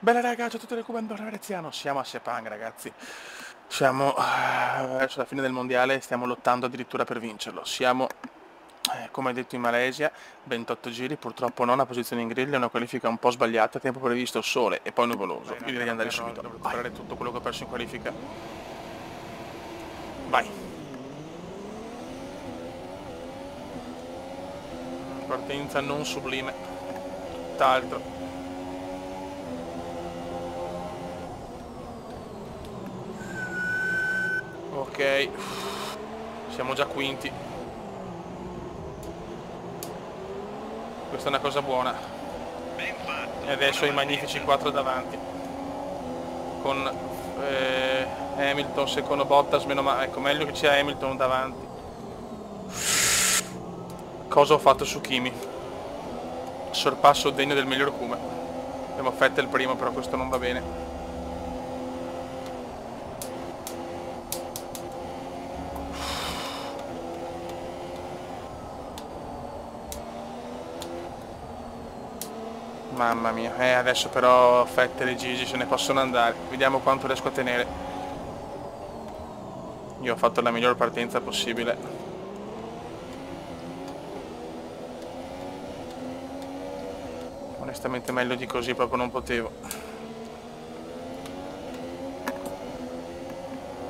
Bella raga, ciao a tutti, recupero veneziano. Siamo a Sepang, ragazzi. Siamo verso la fine del mondiale e stiamo lottando addirittura per vincerlo. Siamo, come detto in Malesia, 28 giri, purtroppo non a posizione in griglia, una qualifica un po' sbagliata, tempo previsto sole e poi nuvoloso. Io direi di andare subito. Devo recuperare tutto quello che ho perso in qualifica. Vai. Partenza non sublime. Tutt'altro. Ok, siamo già quinti. Questa è una cosa buona. E adesso i magnifici 4 davanti. Con Hamilton, secondo Bottas, meno male. Ecco, meglio che sia Hamilton davanti. Cosa ho fatto su Kimi? Sorpasso degno del miglior Kuma. Abbiamo Vettel primo, però questo non va bene. Mamma mia, adesso però Vettel e Gigi se ne possono andare. Vediamo quanto riesco a tenere. Io ho fatto la miglior partenza possibile. Onestamente meglio di così proprio non potevo.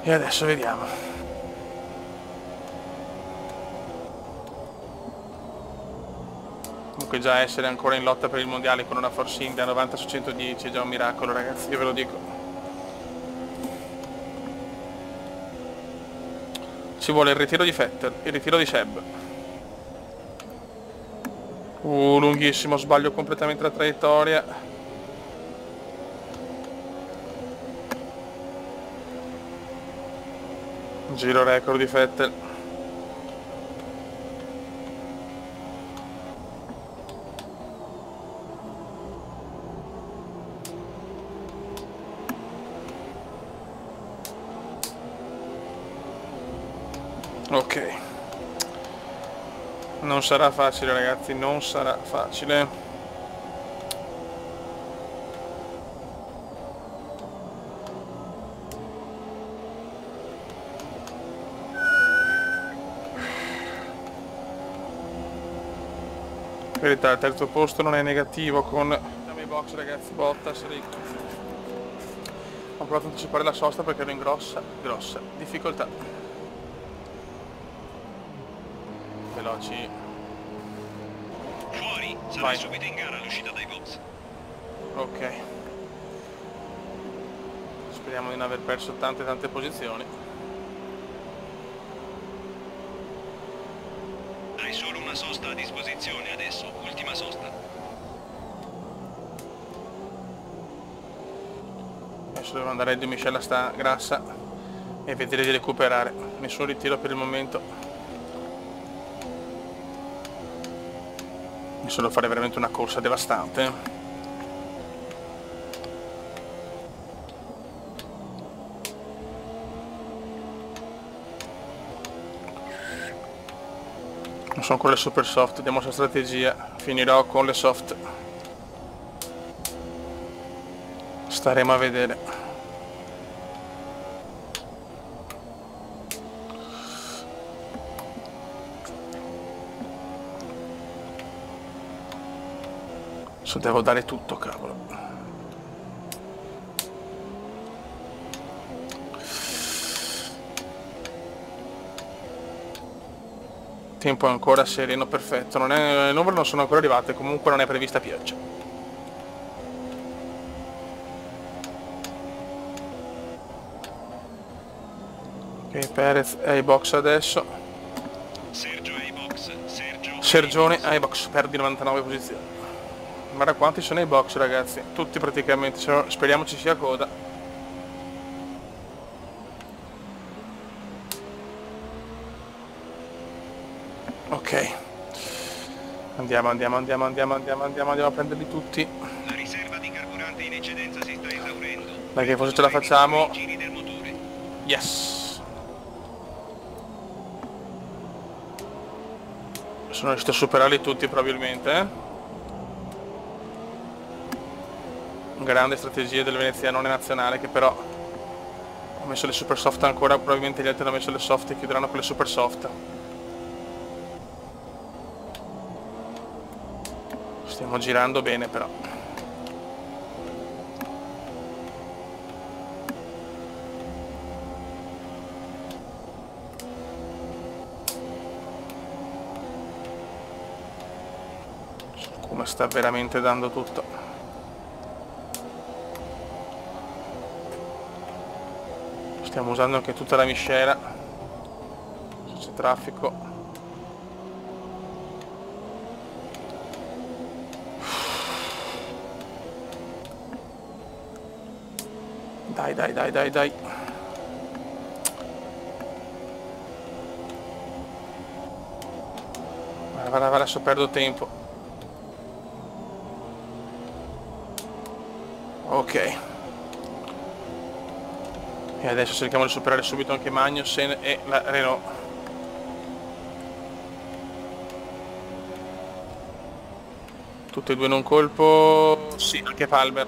E adesso vediamo. Comunque già essere ancora in lotta per il mondiale con una Force India 90 su 110 è già un miracolo, ragazzi, io ve lo dico. Ci vuole il ritiro di Vettel, il ritiro di Seb. Lunghissimo, sbaglio completamente la traiettoria. Giro record di Vettel. Ok. Non sarà facile, ragazzi, non sarà facile. In verità il terzo posto non è negativo con i box, ragazzi. Bottas, ricco. Ho provato ad anticipare la sosta perché ero in grossa difficoltà. Veloci. Fuori, sarà subito in gara l'uscita dai box. Ok. Speriamo di non aver perso tante posizioni. Hai solo una sosta a disposizione adesso, ultima sosta. Adesso devo andare a Dio Michela, sta grassa, e vedere di recuperare. Nessun ritiro per il momento. Solo fare veramente una corsa devastante. Non sono con le super soft, vediamo la strategia. Finirò con le soft. Staremo a vedere. Adesso devo dare tutto, cavolo. Tempo ancora sereno, perfetto. Le nuvole non sono ancora arrivate, comunque non è prevista pioggia. Ok, Perez è ai box adesso. Sergio ai box, Sergione ai box, perdi 99 posizioni. Guarda quanti sono i box, ragazzi, tutti praticamente, speriamo ci sia coda. Ok. Andiamo a prenderli tutti. La riserva di carburante in eccedenza si sta esaurendo. Dai che forse ce la facciamo. Giri del motore. Yes. Sono riuscito a superarli tutti probabilmente, Grande strategia del veneziano nazionale, che però ho messo le super soft ancora, probabilmente gli altri hanno messo le soft e chiuderanno con le super soft. Stiamo girando bene però. Come sta veramente dando tutto. Stiamo usando anche tutta la miscela. C'è traffico. Dai, dai, dai, dai, dai. Guarda, adesso perdo tempo. Ok. E adesso cerchiamo di superare subito anche Magnussen e la Renault. Tutte e due in un colpo. Sì, anche Palmer.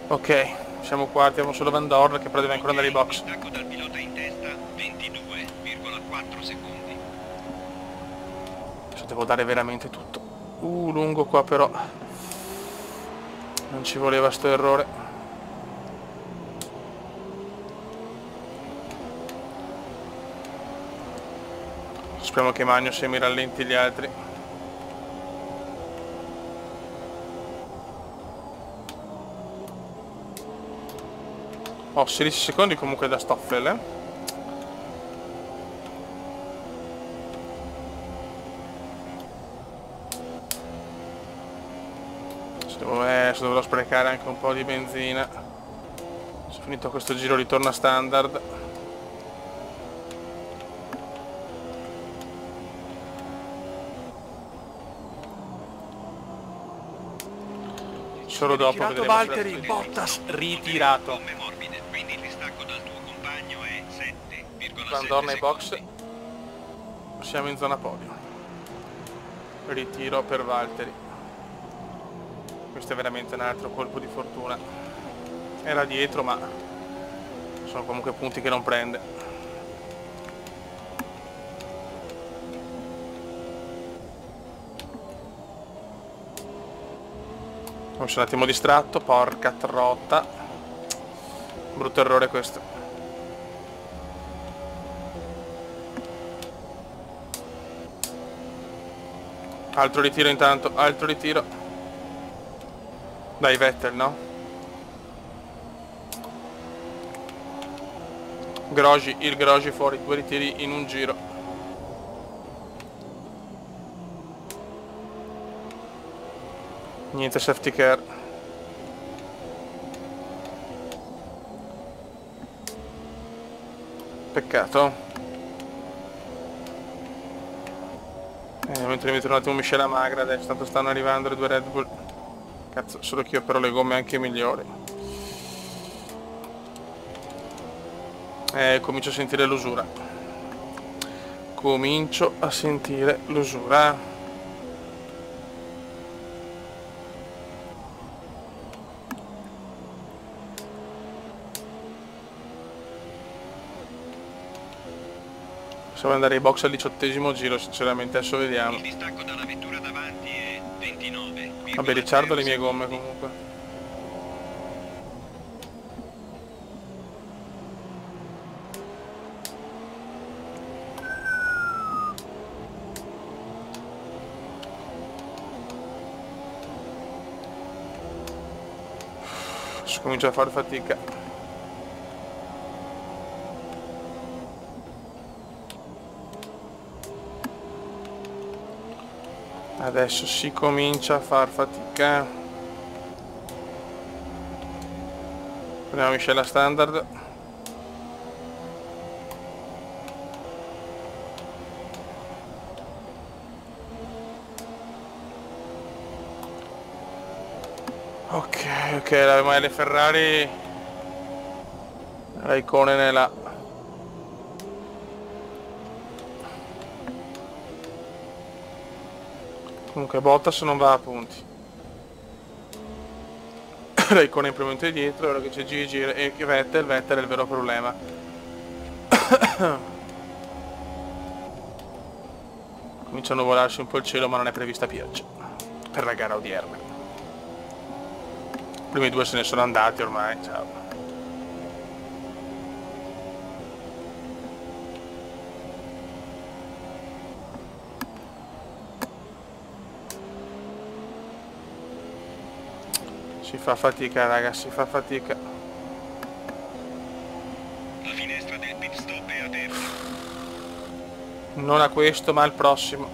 Ok, siamo quarti, abbiamo solo Van Dorn che però deve ancora andare ai box. Distacco dal pilota in testa, 22,4 secondi. Adesso devo dare veramente tutto. Lungo qua però. Non ci voleva sto errore. Speriamo che Magnussen mi rallenti gli altri. Ho 16 secondi comunque da Stoffel, eh. Adesso dovrò sprecare anche un po' di benzina. Se finito questo giro ritorno a standard. Solo dopo vedremo. Valtteri, Bottas ritirato. Gomme morbide, quindi il distacco dal tuo compagno è 7,7 Van Dorn ai box. secondi. Siamo in zona podio. Ritiro per Valtteri. Questo è veramente un altro colpo di fortuna. Era dietro, ma sono comunque punti che non prende. Mi sono un attimo distratto, porca trotta. Brutto errore questo. Altro ritiro intanto, altro ritiro. Dai Vettel, no? Grosjean, il Grosjean fuori, 2 ritiri in un giro. Niente safety car. Peccato. Mentre mi metto un attimo miscela magra adesso, tanto stanno arrivando le due Red Bull. Cazzo, solo che io però le gomme anche migliori. Comincio a sentire l'usura. Comincio a sentire l'usura. Possiamo andare ai box al 18° giro, sinceramente, adesso vediamo. Il distacco dalla vettura davanti è 29. Vabbè, Ricciardo le mie gomme comunque. Adesso comincio a fare fatica. Adesso si comincia a far fatica. Prendiamo miscela standard. Ok, la le Ferrari. Raikkonen è là. Comunque Bottas non va a punti. Raikkonen in primo momento dietro, ora che c'è Gigi e Vettel è il vero problema. Cominciano a volarsi un po' il cielo, ma non è prevista pioggia per la gara odierna. I primi due se ne sono andati ormai, ciao. Si fa fatica, raga, si fa fatica. La finestra del pit stop è aperta. Non a questo, ma al prossimo.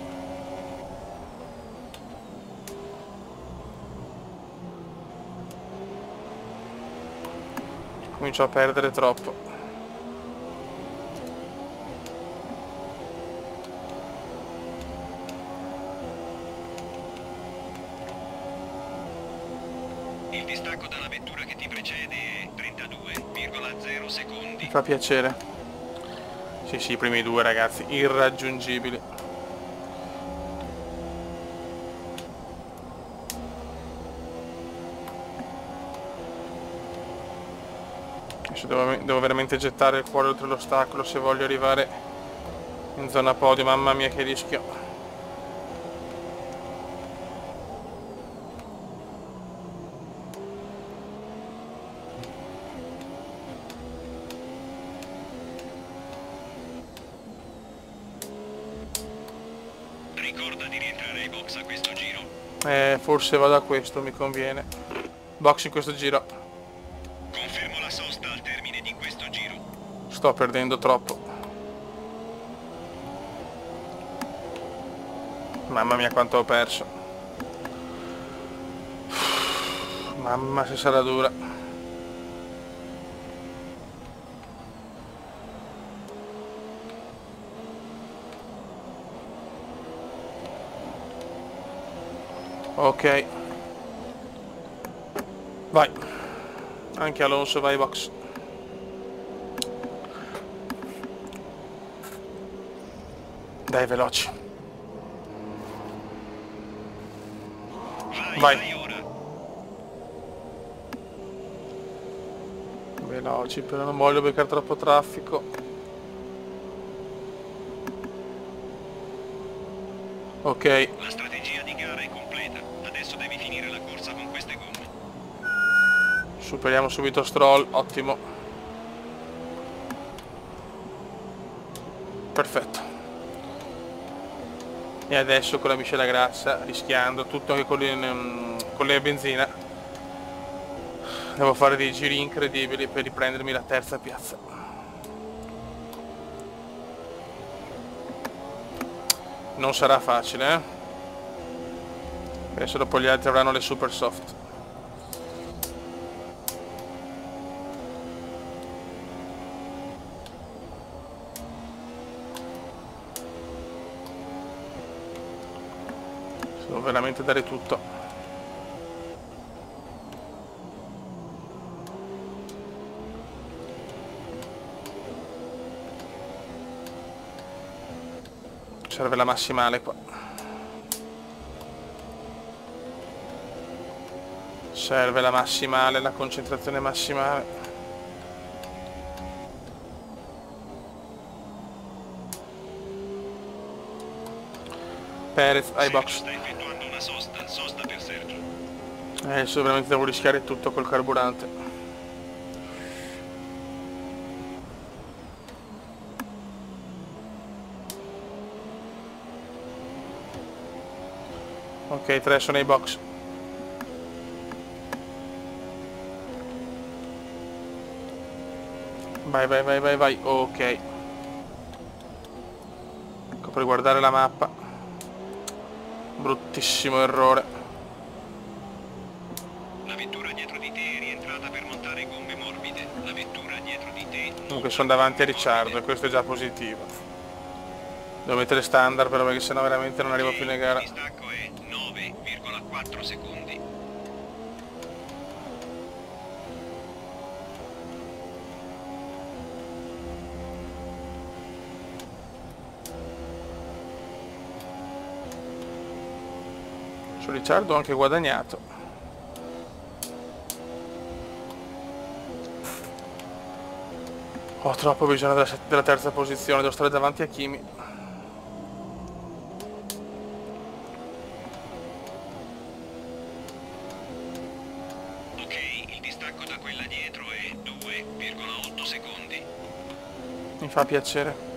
Comincio a perdere troppo. Il distacco dalla vettura che ti precede è 32,0 secondi. Mi fa piacere. Sì, i primi due ragazzi, irraggiungibili. Adesso devo veramente gettare il cuore oltre l'ostacolo se voglio arrivare in zona podio. Mamma mia che rischio. Ricorda di rientrare ai box a questo giro. Forse vado a questo, mi conviene. Box in questo giro. Confermo la sosta al termine di questo giro. Sto perdendo troppo. Mamma mia quanto ho perso. Mamma se sarà dura. Ok. Vai. Anche Alonso vai box. Dai veloci. Vai. Ora. Veloci, però non voglio beccare troppo traffico. Ok. La strategia di gara è completa. Adesso devi finire la corsa con queste gomme. Superiamo subito Stroll, ottimo. Perfetto. E adesso con la miscela grassa, rischiando tutto anche con le benzina, devo fare dei giri incredibili per riprendermi la terza piazza. Non sarà facile, eh? Adesso dopo gli altri avranno le super soft. Devo veramente dare tutto. Serve la massimale qua. Serve la massimale, la concentrazione massimale. Perez ai box. Sta effettuando una sosta per Sergio. Adesso veramente devo rischiare tutto col carburante. Ok, 3 sono ai box. Vai. Ok. Ecco per guardare la mappa. Bruttissimo errore. La vettura dietro di te è rientrata per montare gomme morbide. La vettura dietro di te... Comunque sono davanti a Ricciardo e questo è già positivo. Devo mettere standard però perché sennò veramente non arrivo più in gara. Il distacco è 9,4 secondi. Ricciardo ha anche guadagnato. Ho troppo bisogno della terza posizione, devo stare davanti a Kimi. Ok, il distacco da quella dietro è 2,8 secondi. Mi fa piacere.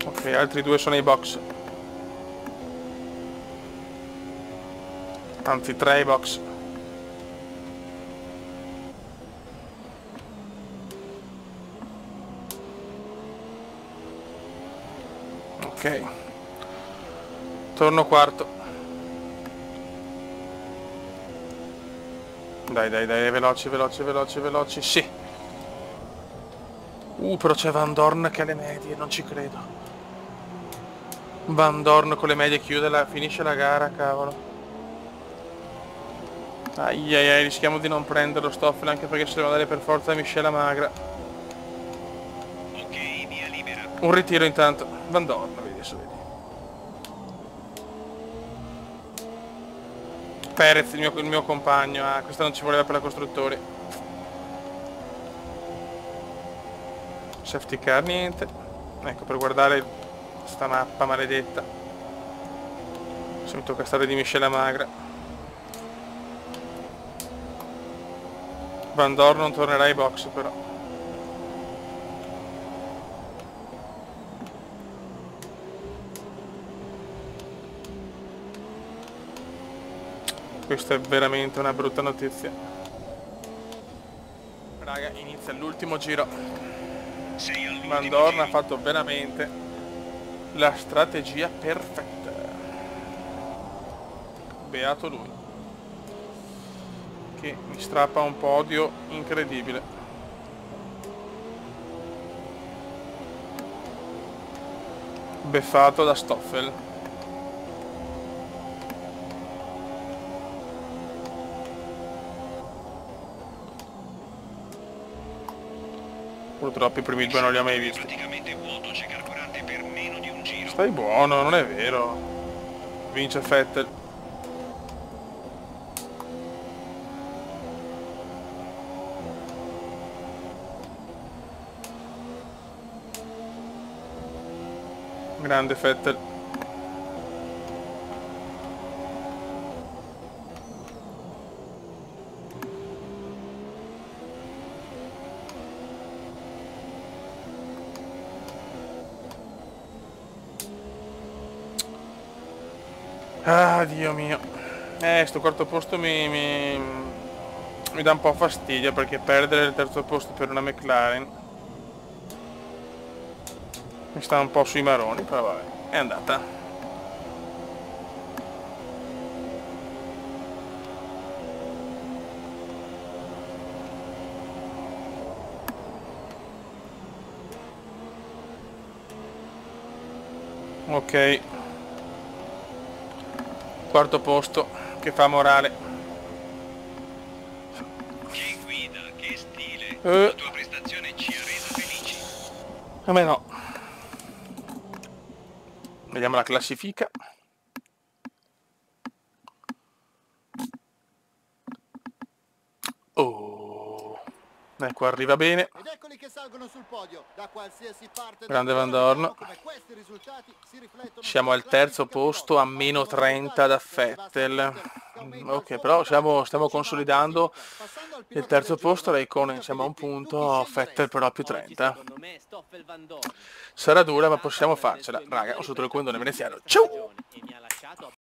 Ok, altri due sono ai box. Anzi, 3 ai box. Ok. Torno quarto. Dai, dai, dai, veloci, veloci, veloci, veloci, sì. Però c'è Van Dorn che ha le medie, non ci credo. Van Dorn con le medie finisce la gara, cavolo. Ai ai ai, rischiamo di non prendere lo Stoffel anche perché se deve andare per forza Michela Magra. Ok, via libera. Un ritiro intanto. Van Dorn, vedi adesso, vedi. Perez, il mio compagno. Ah, questa non ci voleva per la costruttori. Safety car, niente. Ecco, per guardare sta mappa maledetta. Se mi tocca stare di Michela Magra. Van Dorn non tornerà ai box però. Questa è veramente una brutta notizia. Raga, inizia l'ultimo giro. Sei all'ultimo Van Dorn ha giro. fatto veramente la strategia perfetta. Beato lui. Che mi strappa un podio incredibile. Beffato da Stoffel. Purtroppo i primi due non li ho mai visti. Praticamente vuoto, c'è carburante per meno di un giro. Stai buono, non è vero. Vince Vettel. Grande Vettel. Ah, Dio mio. Sto quarto posto mi dà un po' fastidio perché perdere il terzo posto per una McLaren mi sta un po' sui maroni, però vabbè, è andata. Ok. Quarto posto, che fa morale. Che guida, che stile. Eh. La tua prestazione ci ha reso felici. A me no. Vediamo la classifica. Oh. Ecco, arriva bene. Ed eccoli che salgono sul podio. Da qualsiasi parte Grande del Van mondo Dorn. vediamo come questi risultati si riflettono Siamo sulla al terzo classifica posto a meno 30 da Vettel. Ok, però stiamo consolidando il terzo posto, Raikkonen siamo a un punto, Vettel però a più 30. Sarà dura ma possiamo farcela. Raga, un saluto dal Condone veneziano. Ciao!